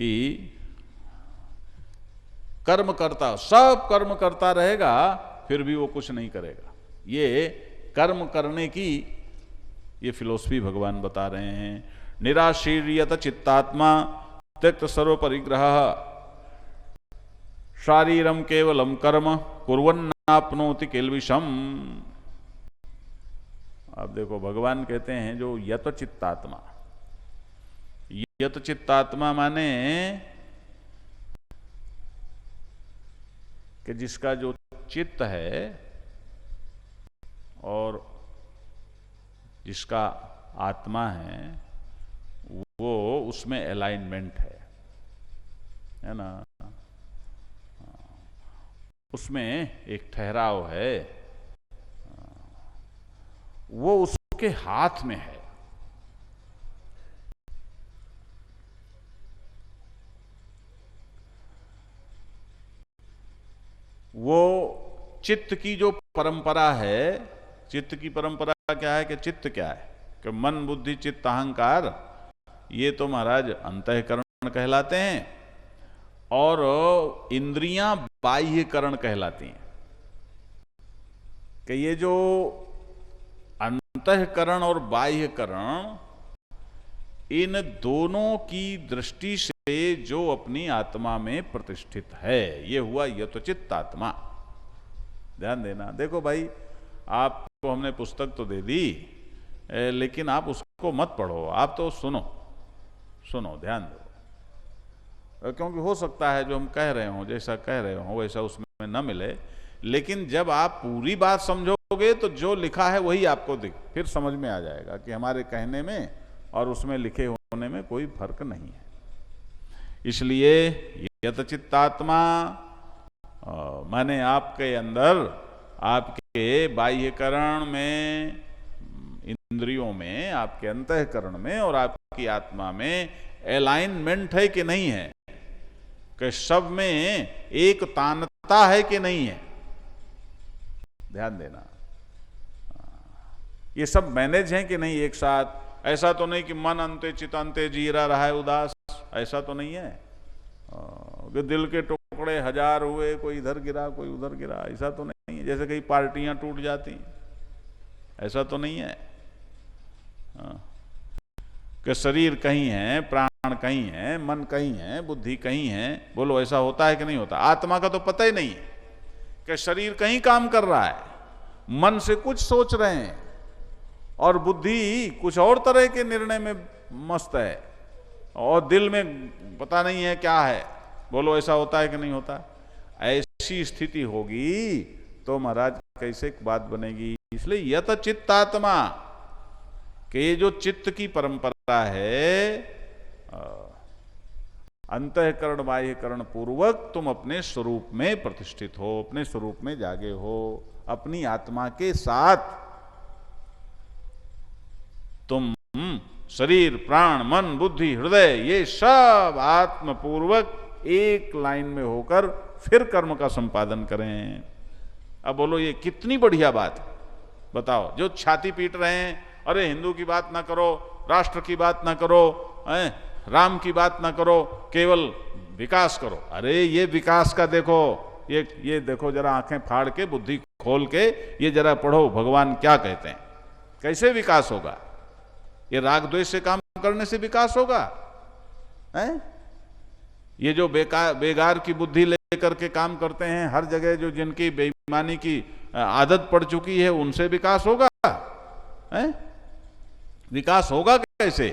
कि कर्म करता, सब कर्म करता रहेगा फिर भी वो कुछ नहीं करेगा। ये कर्म करने की ये फिलोसफी भगवान बता रहे हैं। निराशीर्यत चित्तात्मा त्यक्त सर्व परिग्रह शारीरम केवलम कर्म कुर्वन्नाप्नोति किल्बिषम। अब देखो भगवान कहते हैं जो यत चित्तात्मा, यत चित्तात्मा माने कि जिसका जो चित्त है और जिसका आत्मा है वो उसमें अलाइनमेंट है ना, उसमें एक ठहराव है, वो उसके हाथ में है। वो चित्त की जो परंपरा है, चित्त की परंपरा क्या है कि चित्त क्या है कि मन बुद्धि चित्त अहंकार, ये तो महाराज अंतःकरण कहलाते हैं और इंद्रियां बाह्यकरण कहलाती हैं। कि ये जो अंतःकरण और बाह्यकरण, इन दोनों की दृष्टि से जो अपनी आत्मा में प्रतिष्ठित है, ये हुआ यतचित्त आत्मा। ध्यान देना। देखो भाई, आपको हमने पुस्तक तो दे दी, लेकिन आप उसको मत पढ़ो, आप तो सुनो, ध्यान दो। क्योंकि हो सकता है जो हम कह रहे हो, जैसा कह रहे हो वैसा उसमें न मिले, लेकिन जब आप पूरी बात समझोगे तो जो लिखा है वही आपको फिर समझ में आ जाएगा कि हमारे कहने में और उसमें लिखे होने में कोई फर्क नहीं है। इसलिए यतचित्तात्मा माने आपके अंदर, आपके बाह्यकरण में, इंद्रियों में, आपके अंतःकरण में और आपकी आत्मा में अलाइनमेंट है कि नहीं है, कि सब में एक तानता है कि नहीं है। ध्यान देना, ये सब मैनेज है कि नहीं एक साथ। ऐसा तो नहीं कि मन अंते चित अंते जीरा रहा है उदास, ऐसा तो नहीं है कि दिल के टुकड़े हजार हुए, कोई इधर गिरा कोई उधर गिरा, ऐसा तो नहीं है। जैसे कई पार्टियां टूट जाती, ऐसा तो नहीं है कि शरीर कहीं है, प्राण कहीं है, मन कहीं है, बुद्धि कहीं है। बोलो ऐसा होता है कि नहीं होता? आत्मा का तो पता ही नहीं है कि शरीर कहीं काम कर रहा है, मन से कुछ सोच रहे हैं और बुद्धि कुछ और तरह के निर्णय में मस्त है और दिल में पता नहीं है क्या है। बोलो ऐसा होता है कि नहीं होता? ऐसी स्थिति होगी तो महाराज कैसे बात बनेगी। इसलिए यत चित्तात्मा कि ये जो चित्त की परंपरा है, अंतःकरण बाह्यकरण पूर्वक तुम अपने स्वरूप में प्रतिष्ठित हो, अपने स्वरूप में जागे हो, अपनी आत्मा के साथ तुम शरीर प्राण मन बुद्धि हृदय ये सब आत्मपूर्वक एक लाइन में होकर फिर कर्म का संपादन करें। अब बोलो ये कितनी बढ़िया बात है। बताओ, जो छाती पीट रहे हैं, अरे हिंदू की बात ना करो, राष्ट्र की बात ना करो, राम की बात ना करो, केवल विकास करो। अरे ये विकास का देखो, ये देखो जरा, आंखें फाड़ के बुद्धि खोल के ये जरा पढ़ो भगवान क्या कहते हैं। कैसे विकास होगा? ये राग द्वेष से काम करने से विकास होगा? ये जो बेगार की बुद्धि लेकर के काम करते हैं हर जगह, जो जिनकी बेईमानी की आदत पड़ चुकी है, उनसे विकास होगा? विकास होगा कैसे?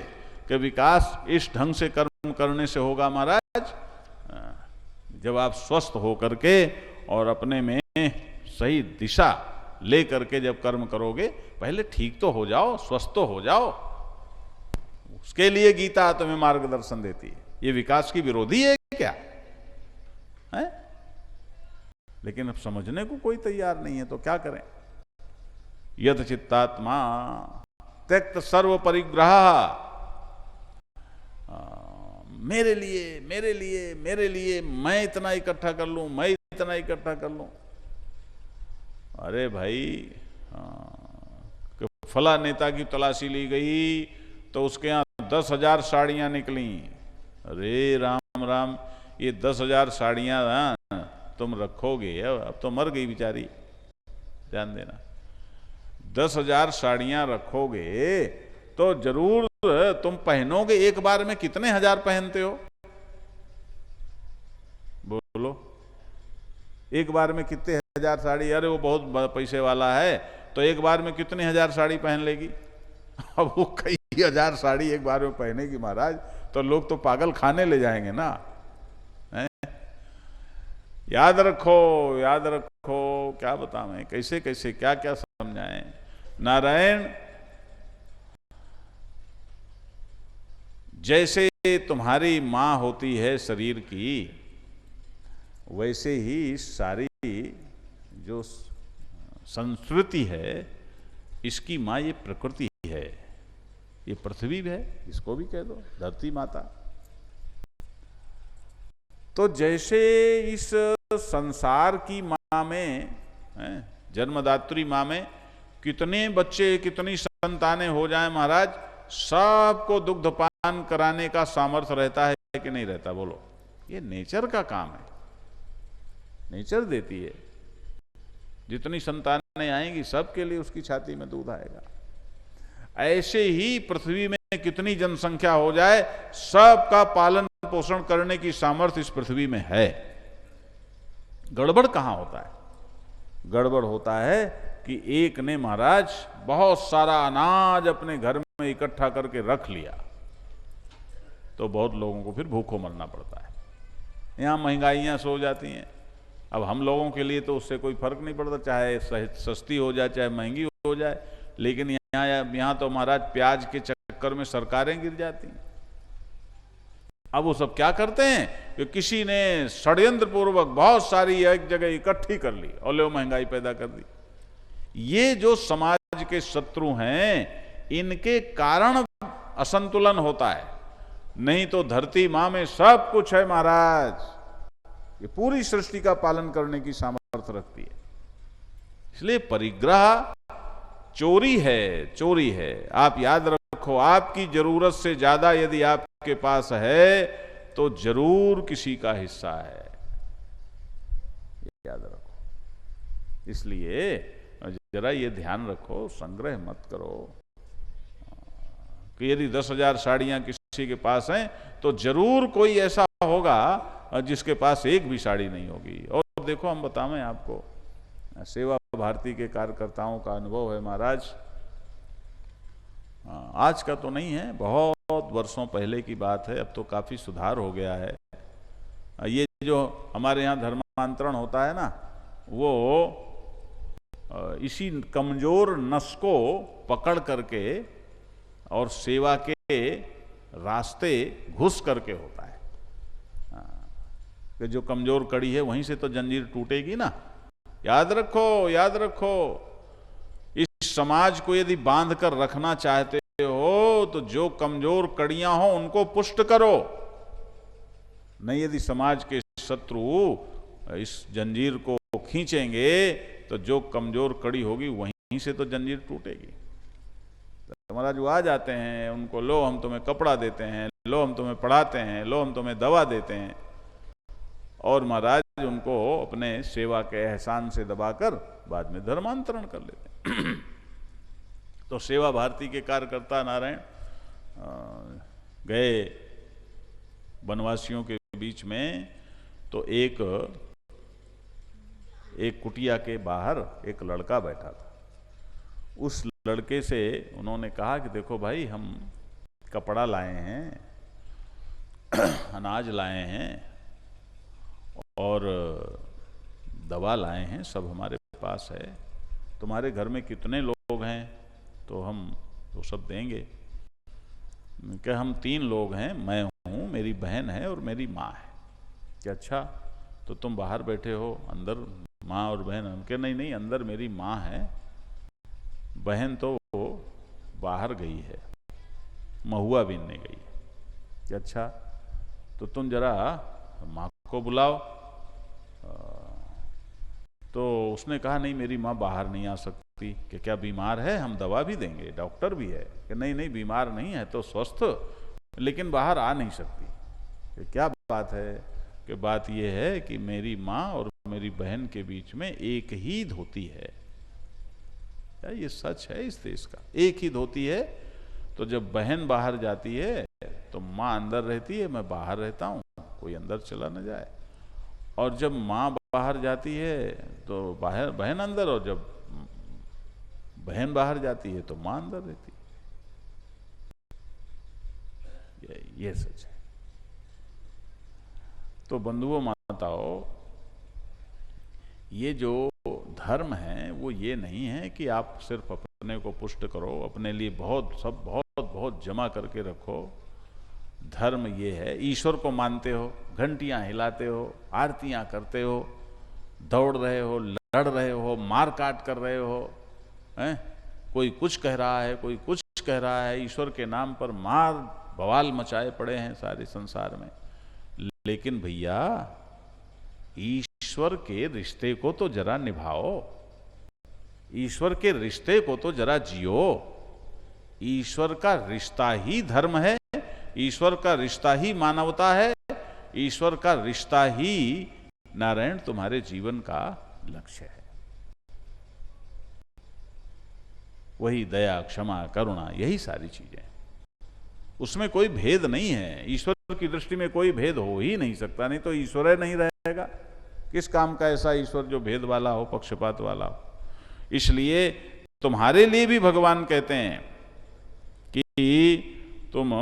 कि विकास इस ढंग से कर्म करने से होगा महाराज, जब आप स्वस्थ होकर के और अपने में सही दिशा ले करके जब कर्म करोगे। पहले ठीक तो हो जाओ, स्वस्थ तो हो जाओ, उसके लिए गीता तुम्हें मार्गदर्शन देती है। ये विकास की विरोधी है क्या? है? लेकिन अब समझने को कोई तैयार नहीं है, तो क्या करें? यत चित्तात्मा त्यक्त सर्व परिग्रह, मेरे लिए मेरे लिए मेरे लिए, मैं इतना इकट्ठा कर लूं, मैं इतना इकट्ठा कर लूं। अरे भाई, फला नेता की तलाशी ली गई तो उसके यहां 10,000 साड़ियां निकली। अरे राम राम, ये 10,000 साड़ियाँ ना तुम रखोगे, अब तो मर गई बेचारी, ध्यान देना, 10,000 साड़ियाँ रखोगे तो जरूर तुम पहनोगे, एक बार में कितने हजार पहनते हो? बोलो, एक बार में कितने हजार साड़ी? अरे वो बहुत पैसे वाला है तो एक बार में कितने हजार साड़ी पहन लेगी? अब वो कई हजार साड़ी एक बार में पहनेगी महाराज, तो लोग तो पागल खाने ले जाएंगे ना। याद रखो, याद रखो, क्या बताएं, कैसे कैसे क्या क्या समझाएं। नारायण, जैसे तुम्हारी मां होती है शरीर की, वैसे ही सारी जो संस्कृति है इसकी मां ये प्रकृति है, ये पृथ्वी है, इसको भी कह दो धरती माता। तो जैसे इस संसार की मां में, जन्मदात्री मां में कितने बच्चे, कितनी संतानें हो जाएं महाराज, सबको दुग्धपान कराने का सामर्थ्य रहता है कि नहीं रहता? बोलो, ये नेचर का काम है, नेचर देती है। जितनी संतानें आएंगी सबके लिए उसकी छाती में दूध आएगा। ऐसे ही पृथ्वी में कितनी जनसंख्या हो जाए, सबका पालन पोषण करने की सामर्थ्य इस पृथ्वी में है। गड़बड़ कहां होता है? गड़बड़ होता है कि एक ने महाराज बहुत सारा अनाज अपने घर में इकट्ठा करके रख लिया, तो बहुत लोगों को फिर भूखों मरना पड़ता है। यहां महंगाइयां सो जाती हैं। अब हम लोगों के लिए तो उससे कोई फर्क नहीं पड़ता, चाहे सस्ती हो जाए चाहे महंगी हो जाए, लेकिन यहाँ तो महाराज प्याज के चक्कर में सरकारें गिर जाती हैं। अब वो सब क्या करते हैं कि किसी ने षड्यंत्र पूर्वक बहुत सारी एक जगह इकट्ठी कर ली और ले महंगाई पैदा कर दी। ये जो समाज के शत्रु हैं, इनके कारण असंतुलन होता है, नहीं तो धरती मां में सब कुछ है महाराज। ये पूरी सृष्टि का पालन करने की सामर्थ्य रखती है। इसलिए परिग्रह चोरी है, चोरी है। आप याद रखो, आपकी जरूरत से ज्यादा यदि आपके पास है तो जरूर किसी का हिस्सा है, याद रखो। इसलिए जरा ये ध्यान रखो, संग्रह मत करो कि यदि 10,000 साड़ियां किसी के पास हैं तो जरूर कोई ऐसा होगा जिसके पास एक भी साड़ी नहीं होगी। और देखो, हम बताएं आपको, सेवा भारती के कार्यकर्ताओं का अनुभव है महाराज, आज का तो नहीं है, बहुत वर्षों पहले की बात है, अब तो काफी सुधार हो गया है। ये जो हमारे यहाँ धर्मांतरण होता है ना, वो इसी कमजोर नस को पकड़ करके और सेवा के रास्ते घुस करके होता है। कि जो कमजोर कड़ी है वहीं से तो जंजीर टूटेगी ना। याद रखो, याद रखो, इस समाज को यदि बांध कर रखना चाहते हो तो जो कमजोर कड़ियां हो उनको पुष्ट करो। नहीं, यदि समाज के शत्रु इस जंजीर को खींचेंगे तो जो कमजोर कड़ी होगी वहीं से तो जंजीर टूटेगी। तो महाराज वो आ जाते हैं, उनको लो हम तुम्हें कपड़ा देते हैं, लो हम तुम्हें पढ़ाते हैं, लो हम तुम्हें दवा देते हैं, और महाराज उनको अपने सेवा के एहसान से दबाकर बाद में धर्मांतरण कर लेते हैं। तो सेवा भारती के कार्यकर्ता नारायण गए वनवासियों के बीच में, तो एक कुटिया के बाहर एक लड़का बैठा था। उस लड़के से उन्होंने कहा कि देखो भाई, हम कपड़ा लाए हैं, अनाज लाए हैं और दवा लाए हैं, सब हमारे पास है, तुम्हारे घर में कितने लोग हैं? तो हम वो सब देंगे। क्या हम 3 लोग हैं, मैं हूँ, मेरी बहन है और मेरी माँ है। क्या अच्छा, तो तुम बाहर बैठे हो, अंदर माँ और बहन? हम कहे नहीं नहीं, अंदर मेरी माँ है, बहन तो बाहर गई है, महुआ बीनने गई है। क्या अच्छा, तो तुम जरा माँ को बुलाओ। तो उसने कहा नहीं, मेरी माँ बाहर नहीं आ सकती। कि क्या बीमार है? हम दवा भी देंगे, डॉक्टर भी है। कि नहीं नहीं, बीमार नहीं है, तो स्वस्थ, लेकिन बाहर आ नहीं सकती। कि क्या बात है कि बात यह है कि मेरी माँ और मेरी बहन के बीच में एक ही धोती है। क्या ये सच है इस देश का? एक ही धोती है। तो जब बहन बाहर जाती है तो माँ अंदर रहती है, मैं बाहर रहता हूँ, कोई अंदर चला न जाए। और जब माँ बाहर जाती है तो बाहर बहन अंदर, और जब बहन बाहर जाती है तो माँ अंदर रहती है। ये सच है। तो बंधुओं माताओं, ये जो धर्म है वो ये नहीं है कि आप सिर्फ अपने को पुष्ट करो, अपने लिए बहुत जमा करके रखो। धर्म ये है, ईश्वर को मानते हो, घंटियां हिलाते हो, आरतियां करते हो, दौड़ रहे हो, लड़ रहे हो, मार काट कर रहे हो, हैं? कोई कुछ कह रहा है, कोई कुछ कह रहा है, ईश्वर के नाम पर मार बवाल मचाए पड़े हैं सारे संसार में। लेकिन भैया, ईश्वर के रिश्ते को तो जरा निभाओ, ईश्वर के रिश्ते को तो जरा जियो। ईश्वर का रिश्ता ही धर्म है, ईश्वर का रिश्ता ही मानवता है, ईश्वर का रिश्ता ही नारायण तुम्हारे जीवन का लक्ष्य है। वही दया, क्षमा, करुणा, यही सारी चीजें। उसमें कोई भेद नहीं है। ईश्वर की दृष्टि में कोई भेद हो ही नहीं सकता, नहीं तो ईश्वर नहीं रहेगा। किस काम का ऐसा ईश्वर जो भेद वाला हो, पक्षपात वाला हो? इसलिए तुम्हारे लिए भी भगवान कहते हैं कि तुम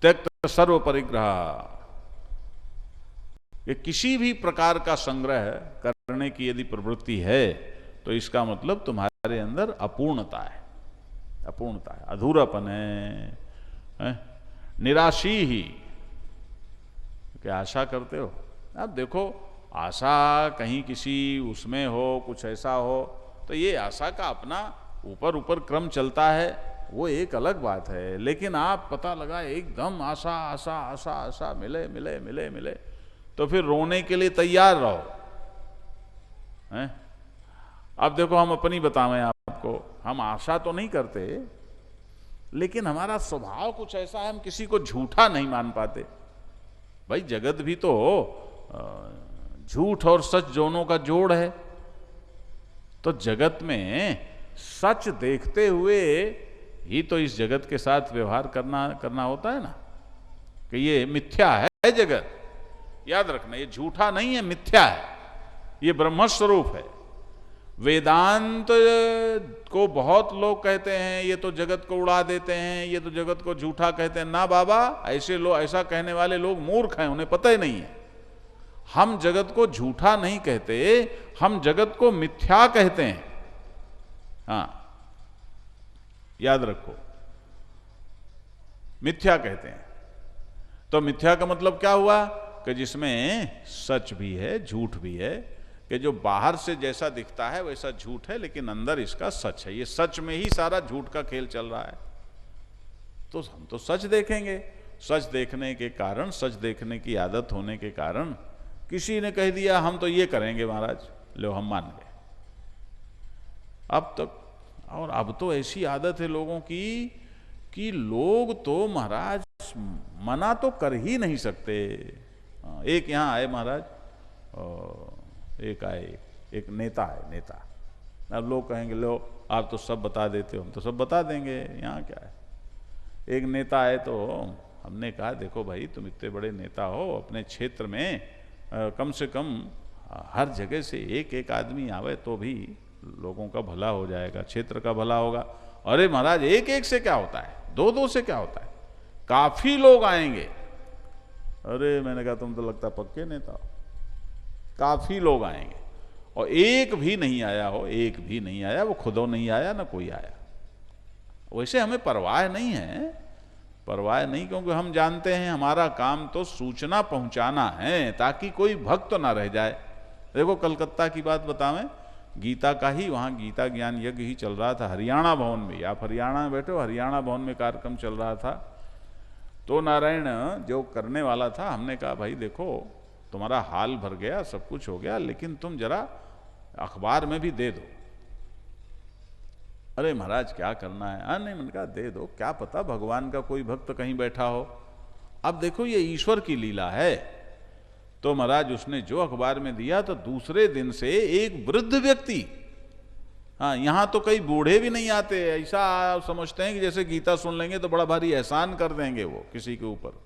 त्यक्त सर्व परिग्रह, कि किसी भी प्रकार का संग्रह करने की यदि प्रवृत्ति है तो इसका मतलब तुम्हारे अंदर अपूर्णता है, अपूर्णता है, अधूरापन है, निराशी ही। क्या आशा करते हो? अब देखो, आशा कहीं किसी उसमें हो, कुछ ऐसा हो, तो ये आशा का अपना ऊपर ऊपर क्रम चलता है, वो एक अलग बात है। लेकिन आप पता लगा एकदम आशा आशा आशा आशा, मिले मिले मिले मिले, तो फिर रोने के लिए तैयार रहो, हैं? अब देखो, हम अपनी बतावें आपको, हम आशा तो नहीं करते, लेकिन हमारा स्वभाव कुछ ऐसा है, हम किसी को झूठा नहीं मान पाते। भाई, जगत भी तो झूठ और सच दोनों का जोड़ है। तो जगत में सच देखते हुए ही तो इस जगत के साथ व्यवहार करना होता है ना, कि ये मिथ्या है जगत। याद रखना, ये झूठा नहीं है, मिथ्या है, ये ब्रह्म स्वरूप है। वेदांत को बहुत लोग कहते हैं ये तो जगत को उड़ा देते हैं, ये तो जगत को झूठा कहते हैं। ना बाबा, ऐसे लोग, ऐसा कहने वाले लोग मूर्ख हैं, उन्हें पता ही नहीं है। हम जगत को झूठा नहीं कहते, हम जगत को मिथ्या कहते हैं। हाँ, याद रखो, मिथ्या कहते हैं। तो मिथ्या का मतलब क्या हुआ? कि जिसमें सच भी है, झूठ भी है, कि जो बाहर से जैसा दिखता है वैसा झूठ है, लेकिन अंदर इसका सच है। ये सच में ही सारा झूठ का खेल चल रहा है। तो हम तो सच देखेंगे। सच देखने के कारण, सच देखने की आदत होने के कारण, किसी ने कह दिया हम तो ये करेंगे महाराज, लो हम मान गए। अब तक, और अब तो ऐसी आदत है लोगों की कि लोग तो महाराज मना तो कर ही नहीं सकते। एक यहाँ आए महाराज, एक आए, एक नेता है, नेता। अब लोग कहेंगे लो आप तो सब बता देते हो, हम तो सब बता देंगे, यहाँ क्या है। एक नेता आए तो हमने कहा देखो भाई, तुम इतने बड़े नेता हो, अपने क्षेत्र में कम से कम हर जगह से एक एक आदमी आवे तो भी लोगों का भला हो जाएगा, क्षेत्र का भला होगा। अरे महाराज, एक एक से क्या होता है, दो दो से क्या होता है, काफी लोग आएंगे। अरे मैंने कहा तुम तो लगता पक्के नेता हो। काफी लोग आएंगे और एक भी नहीं आया हो, एक भी नहीं आया, वो खुदो नहीं आया ना कोई आया। वैसे हमें परवाह नहीं है, परवाह नहीं, क्योंकि हम जानते हैं हमारा काम तो सूचना पहुंचाना है, ताकि कोई भक्त ना रह जाए। देखो कलकत्ता की बात बतावें, गीता का ही, वहाँ गीता ज्ञान यज्ञ ही चल रहा था हरियाणा भवन में। आप हरियाणा में बैठे हो, हरियाणा भवन में कार्यक्रम चल रहा था। तो नारायण जो करने वाला था, हमने कहा भाई देखो तुम्हारा हाल भर गया, सब कुछ हो गया, लेकिन तुम जरा अखबार में भी दे दो। अरे महाराज क्या करना है? हाँ नहीं, मैंने कहा दे दो, क्या पता भगवान का कोई भक्त कहीं बैठा हो। अब देखो ये ईश्वर की लीला है। तो महाराज उसने जो अखबार में दिया, तो दूसरे दिन से एक वृद्ध व्यक्ति, हाँ यहां तो कई बूढ़े भी नहीं आते, ऐसा समझते हैं कि जैसे गीता सुन लेंगे तो बड़ा भारी एहसान कर देंगे वो किसी के ऊपर।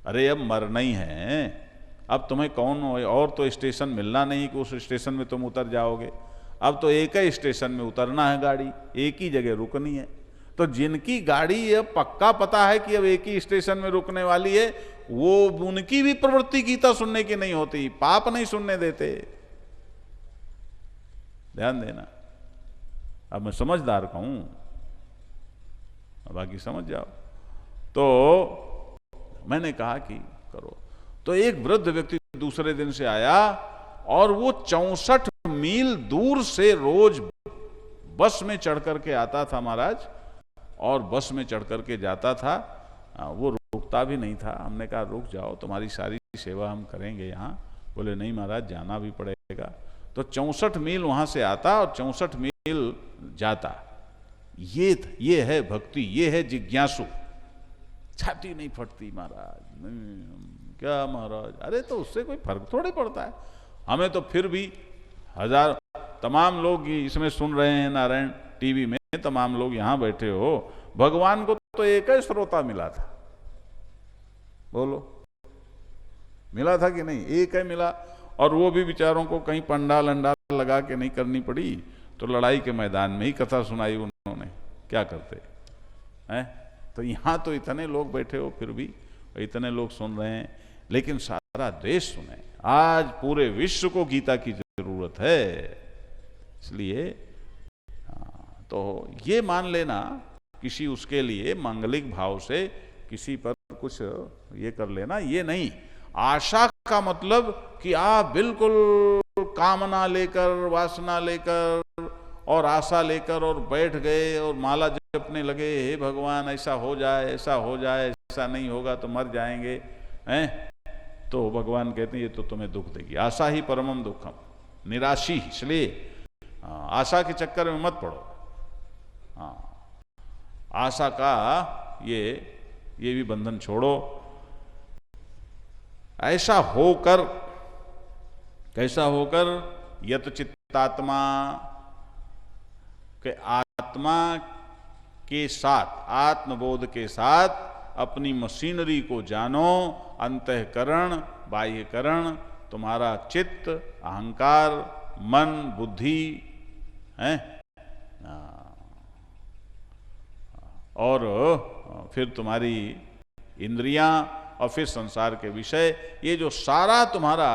अरे अब मरना ही है, अब तुम्हें कौन और तो स्टेशन मिलना नहीं कि उस स्टेशन में तुम उतर जाओगे। अब तो एक ही स्टेशन में उतरना है, गाड़ी एक ही जगह रुकनी है। तो जिनकी गाड़ी अब पक्का पता है कि अब एक ही स्टेशन में रुकने वाली है, वो उनकी भी प्रवृत्ति गीता सुनने की नहीं होती, पाप नहीं सुनने देते। ध्यान देना, अब मैं समझदार कहूं, बाकी समझ जाओ। तो मैंने कहा कि करो। तो एक वृद्ध व्यक्ति दूसरे दिन से आया और वो 64 मील दूर से रोज बस में चढ़ करके आता था महाराज, और बस में चढ़ करके जाता था। वो रुकता भी नहीं था। हमने कहा रुक जाओ, तुम्हारी सारी सेवा हम करेंगे यहाँ। बोले नहीं महाराज, जाना भी पड़ेगा। तो 64 मील वहां से आता और 64 मील जाता। ये है भक्ति, ये है जिज्ञासु। छाती नहीं फटती महाराज, नहीं क्या महाराज, अरे तो उससे कोई फर्क थोड़ी पड़ता है। हमें तो फिर भी हजार तमाम लोग इसमें सुन रहे हैं, नारायण टीवी में तमाम लोग यहां बैठे हो, भगवान को तो एक ही श्रोता मिला था। बोलो मिला था कि नहीं? एक ही मिला, और वो भी बेचारों को कहीं पंडाल अंडाल लगा के नहीं करनी पड़ी, तो लड़ाई के मैदान में ही कथा सुनाई उन्होंने। क्या करते हैं? तो यहां तो इतने लोग बैठे हो, फिर भी इतने लोग सुन रहे हैं, लेकिन सारा देश सुने। आज पूरे विश्व को गीता की जरूरत है। इसलिए तो ये मान लेना, किसी उसके लिए मांगलिक भाव से किसी पर कुछ ये कर लेना, ये नहीं। आशा का मतलब कि आप बिल्कुल कामना लेकर, वासना लेकर और आशा लेकर और बैठ गए और माला जपने लगे, हे भगवान ऐसा हो जाए, ऐसा हो जाए, ऐसा नहीं होगा तो मर जाएंगे, हैं? तो भगवान कहते हैं ये तो तुम्हें दुख देगी। आशा ही परमम दुखम, निराशी। इसलिए आशा के चक्कर में मत पड़ो। हाँ, आशा का ये भी बंधन छोड़ो। ऐसा होकर, कैसा होकर? यत चित्तात्मा, के आत्मा के साथ, आत्मबोध के साथ अपनी मशीनरी को जानो। अंतःकरण, बाह्यकरण, तुम्हारा चित्त, अहंकार, मन, बुद्धि है, और फिर तुम्हारी इंद्रियां, और फिर संसार के विषय, ये जो सारा तुम्हारा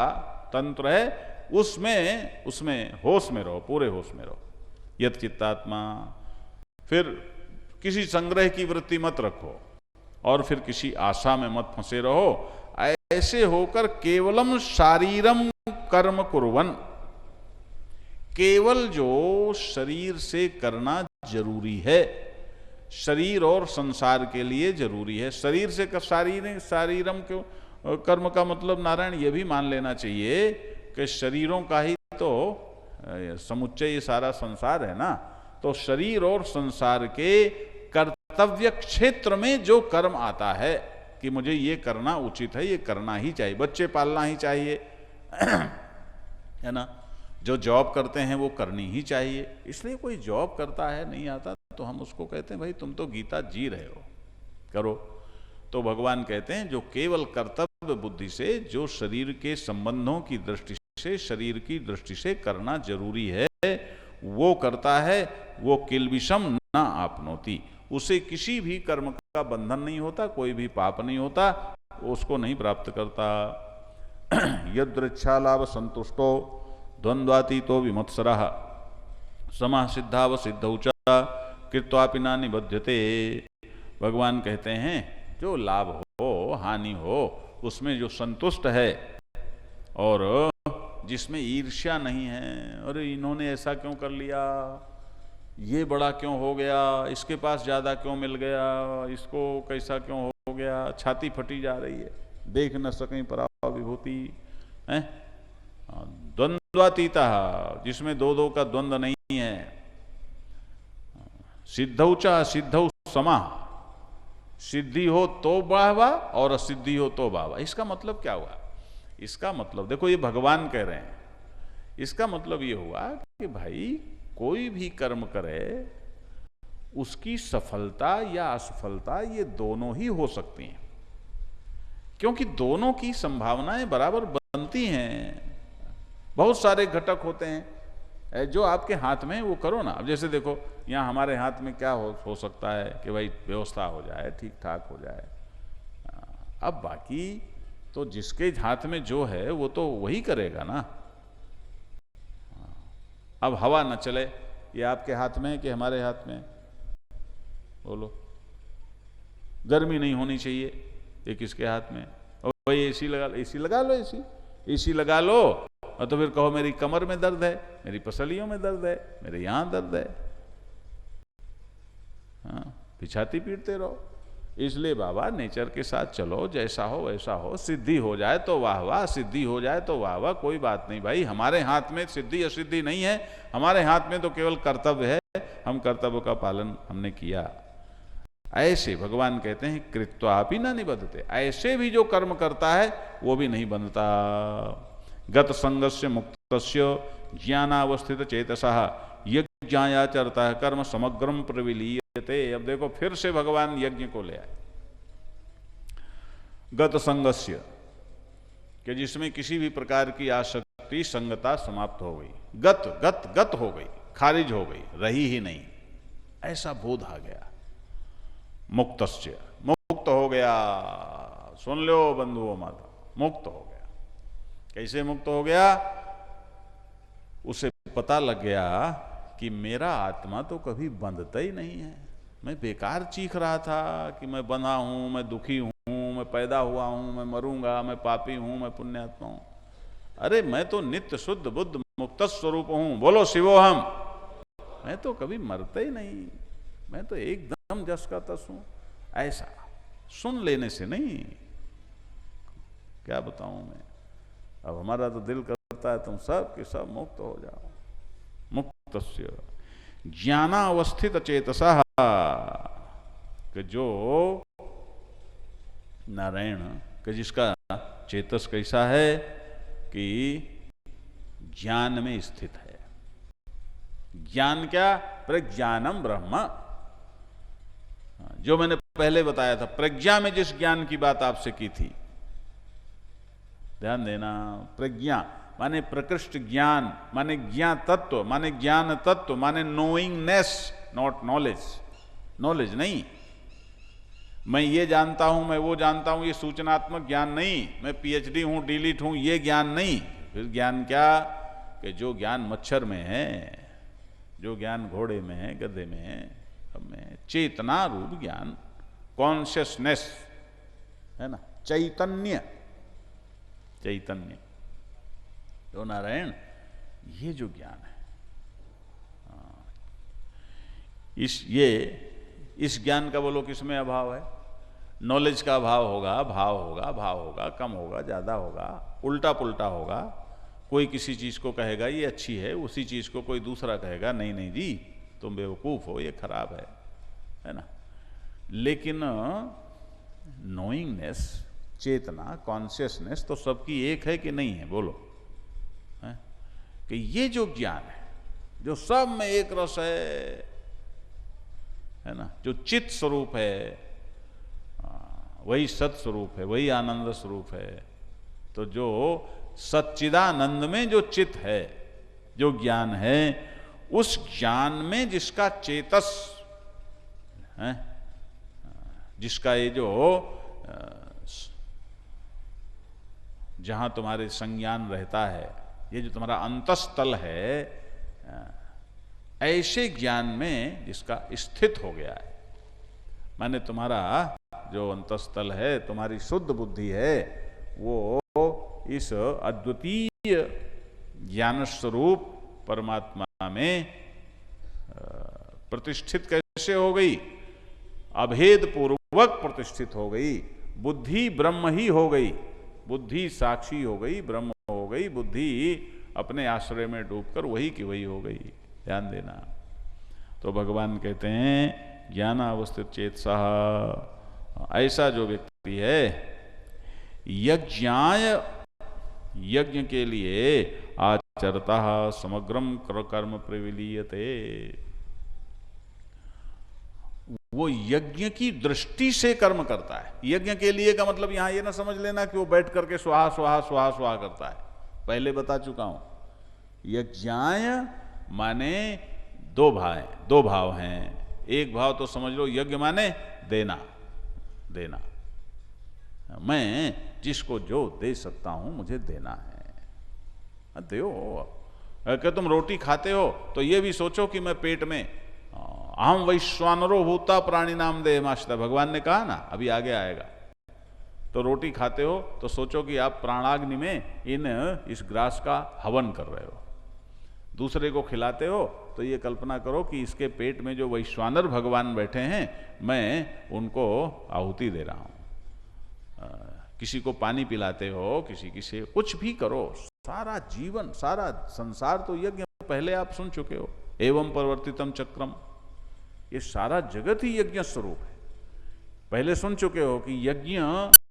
तंत्र है, उसमें होश में रहो, पूरे होश में रहो। यत चित्तात्मा। फिर किसी संग्रह की वृत्ति मत रखो, और फिर किसी आशा में मत फंसे रहो। ऐसे होकर केवलम शारीरम कर्म कुर्वन, केवल जो शरीर से करना जरूरी है, शरीर और संसार के लिए जरूरी है। शरीर से शारीरम क्यों कर्म का मतलब नारायण ये भी मान लेना चाहिए कि शरीरों का ही तो समुच्चय ये सारा संसार है ना। तो शरीर और संसार के कर्तव्य क्षेत्र में जो कर्म आता है कि मुझे ये करना उचित है, ये करना ही चाहिए, बच्चे पालना ही चाहिए है ना, जो जॉब करते हैं वो करनी ही चाहिए। इसलिए कोई जॉब करता है नहीं आता तो हम उसको कहते हैं भाई तुम तो गीता जी रहे हो, करो। तो भगवान कहते हैं जो केवल कर्तव्य बुद्धि से, जो शरीर के संबंधों की दृष्टि से, शरीर की दृष्टि से करना जरूरी है, वो करता है, वो किल्बिषम न आपनोति, उसे किसी भी कर्म का बंधन नहीं होता, कोई भी पाप नहीं होता, उसको नहीं प्राप्त करता। यदृच्छा लाभ संतुष्टो द्वंद्वातीतो विमत्सरः समः सिद्धाव सिद्धौ च कृत्वापि न निबध्यते। भगवान कहते हैं जो लाभ हो, हानि हो, उसमें जो संतुष्ट है और जिसमें ईर्ष्या नहीं है, अरे इन्होंने ऐसा क्यों कर लिया, ये बड़ा क्यों हो गया, इसके पास ज्यादा क्यों मिल गया, इसको कैसा क्यों हो गया, छाती फटी जा रही है, देख न सकें पराव विभूति है। द्वंद्वातीता, जिसमें दो का द्वंद्व नहीं है, सिद्धौ च असिद्धौ समः, सिद्धि हो तो वाहवा और असिद्धि हो तो वाहवा। इसका मतलब क्या हुआ? इसका मतलब देखो, ये भगवान कह रहे हैं, इसका मतलब ये हुआ कि भाई कोई भी कर्म करे उसकी सफलता या असफलता ये दोनों ही हो सकती हैं, क्योंकि दोनों की संभावनाएं बराबर बनती हैं। बहुत सारे घटक होते हैं, जो आपके हाथ में वो करो ना। अब जैसे देखो, यहाँ हमारे हाथ में क्या हो सकता है कि भाई व्यवस्था हो जाए, ठीक ठाक हो जाए। अब बाकी तो जिसके हाथ में जो है वो तो वही करेगा ना। अब हवा न चले, ये आपके हाथ में है कि हमारे हाथ में? बोलो। गर्मी नहीं होनी चाहिए, ये किसके हाथ में? और भाई एसी लगा लो, एसी लगा लो, एसी लगा लो, और तो फिर कहो मेरी कमर में दर्द है, मेरी पसलियों में दर्द है, मेरे यहां दर्द है। हाँ, पिछाती पीटते रहो। इसलिए बाबा नेचर के साथ चलो, जैसा हो वैसा हो। सिद्धि हो जाए तो वाह वाह, सिद्धि हो जाए तो वाह वाह, कोई बात नहीं भाई। हमारे हाथ में सिद्धि असिद्धि नहीं है, हमारे हाथ में तो केवल कर्तव्य है। हम कर्तव्य का पालन हमने किया। ऐसे भगवान कहते हैं कृत्वापि न निबद्धते, ऐसे भी जो कर्म करता है वो भी नहीं बनता। गत संगस्य मुक्तस्य ज्ञानावस्थित चेतसः यज्ञायाचरता है कर्म समग्रम प्रविलीयते। अब देखो फिर से भगवान यज्ञ को ले आए। गत संगस्य, कि जिसमें किसी भी प्रकार की आसक्ति संगता समाप्त हो गई, गत हो गई, खारिज हो गई, रही ही नहीं, ऐसा बोध आ गया। मुक्तस्य, मुक्त हो गया। सुन लो बंधुओं माता, मुक्त हो गया। कैसे मुक्त हो गया? उसे पता लग गया कि मेरा आत्मा तो कभी बंधता ही नहीं है। मैं बेकार चीख रहा था कि मैं बंधा हूं, मैं दुखी हूं, मैं पैदा हुआ हूं, मैं मरूंगा, मैं पापी हूं, मैं पुण्यात्मा हूं। अरे मैं तो नित्य शुद्ध बुद्ध मुक्त स्वरूप हूं। बोलो शिवोहम। मैं तो कभी मरता ही नहीं, मैं तो एकदम जस का तस हूं। ऐसा सुन लेने से नहीं, क्या बताऊं मैं। अब हमारा तो दिल करता है तुम सब के सब मुक्त हो जाओ। मुक्तस्य ज्ञानावस्थित चेतसः, कि जो नारायण कि जिसका चेतस कैसा है कि ज्ञान में स्थित है। ज्ञान क्या? प्रज्ञानम ब्रह्म। जो मैंने पहले बताया था, प्रज्ञा में जिस ज्ञान की बात आपसे की थी, ध्यान देना। प्रज्ञा माने प्रकृष्ट ज्ञान, माने ज्ञान तत्व, माने ज्ञान तत्व, माने नोइंगनेस, नॉट नॉलेज। नॉलेज नहीं, मैं ये जानता हूं, मैं वो जानता हूं, ये सूचनात्मक ज्ञान नहीं। मैं पीएचडी हूं, डीलिट हूं, ये ज्ञान नहीं। फिर ज्ञान क्या? कि जो ज्ञान मच्छर में है, जो ज्ञान घोड़े में है, गधे में है, सब में है। चेतना रूप ज्ञान, कॉन्शियसनेस है ना, चैतन्य, चैतन्य तो नारायण, ये जो ज्ञान है, इस ज्ञान का बोलो किसमें अभाव है? नॉलेज का अभाव होगा, भाव होगा, कम होगा, ज्यादा होगा, उल्टा पुल्टा होगा। कोई किसी चीज को कहेगा ये अच्छी है, उसी चीज को कोई दूसरा कहेगा नहीं नहीं जी तुम बेवकूफ हो, ये खराब है ना। लेकिन नोइंगनेस, चेतना, कॉन्शियसनेस तो सबकी एक है कि नहीं है? बोलो है? कि ये जो ज्ञान है, जो सब में एक रस है ना, जो चित स्वरूप है, वही सत स्वरूप है, वही आनंद स्वरूप है। तो जो सच्चिदानंद में जो चित है, जो ज्ञान है, उस ज्ञान में जिसका चेतस है, जिसका ये जो जहां तुम्हारे संज्ञान रहता है, ये जो तुम्हारा अंतस्थल है, ऐसे ज्ञान में जिसका स्थित हो गया है, माने तुम्हारा जो अंतस्थल है, तुम्हारी शुद्ध बुद्धि है, वो इस अद्वितीय ज्ञान स्वरूप परमात्मा में प्रतिष्ठित कैसे हो गई? अभेद पूर्वक प्रतिष्ठित हो गई। बुद्धि ब्रह्म ही हो गई, बुद्धि साक्षी हो गई, ब्रह्म हो गई। बुद्धि अपने आश्रय में डूबकर वही की वही हो गई। ध्यान देना। तो भगवान कहते हैं ज्ञान अवस्थित चेतसः, ऐसा जो व्यक्ति है यज्ञाय, यज्ञ के लिए आचरता समग्रम कर्म प्रविलीयते, वो यज्ञ की दृष्टि से कर्म करता है। यज्ञ के लिए का मतलब यहां ये ना समझ लेना कि वो बैठ करके स्वाहा स्वाहा स्वाहा स्वाहा करता है, पहले बता चुका हूं। यज्ञाय माने दो भाव हैं। एक भाव तो समझ लो यज्ञ माने देना, देना, मैं जिसको जो दे सकता हूं मुझे देना है, दो। अगर तुम रोटी खाते हो तो ये भी सोचो कि मैं पेट में, अहम वैश्वानरो भूता प्राणी नाम देहमाश्रिता, भगवान ने कहा ना, अभी आगे आएगा। तो रोटी खाते हो तो सोचो कि आप प्राणाग्नि में इस ग्रास का हवन कर रहे हो। दूसरे को खिलाते हो तो ये कल्पना करो कि इसके पेट में जो वैश्वानर भगवान बैठे हैं, मैं उनको आहुति दे रहा हूं। किसी को पानी पिलाते हो, किसी से कुछ भी करो, सारा जीवन, सारा संसार तो यज्ञ, पहले आप सुन चुके हो, एवं परिवर्तितम चक्रम, ये सारा जगत ही यज्ञ स्वरूप है। पहले सुन चुके हो कि यज्ञ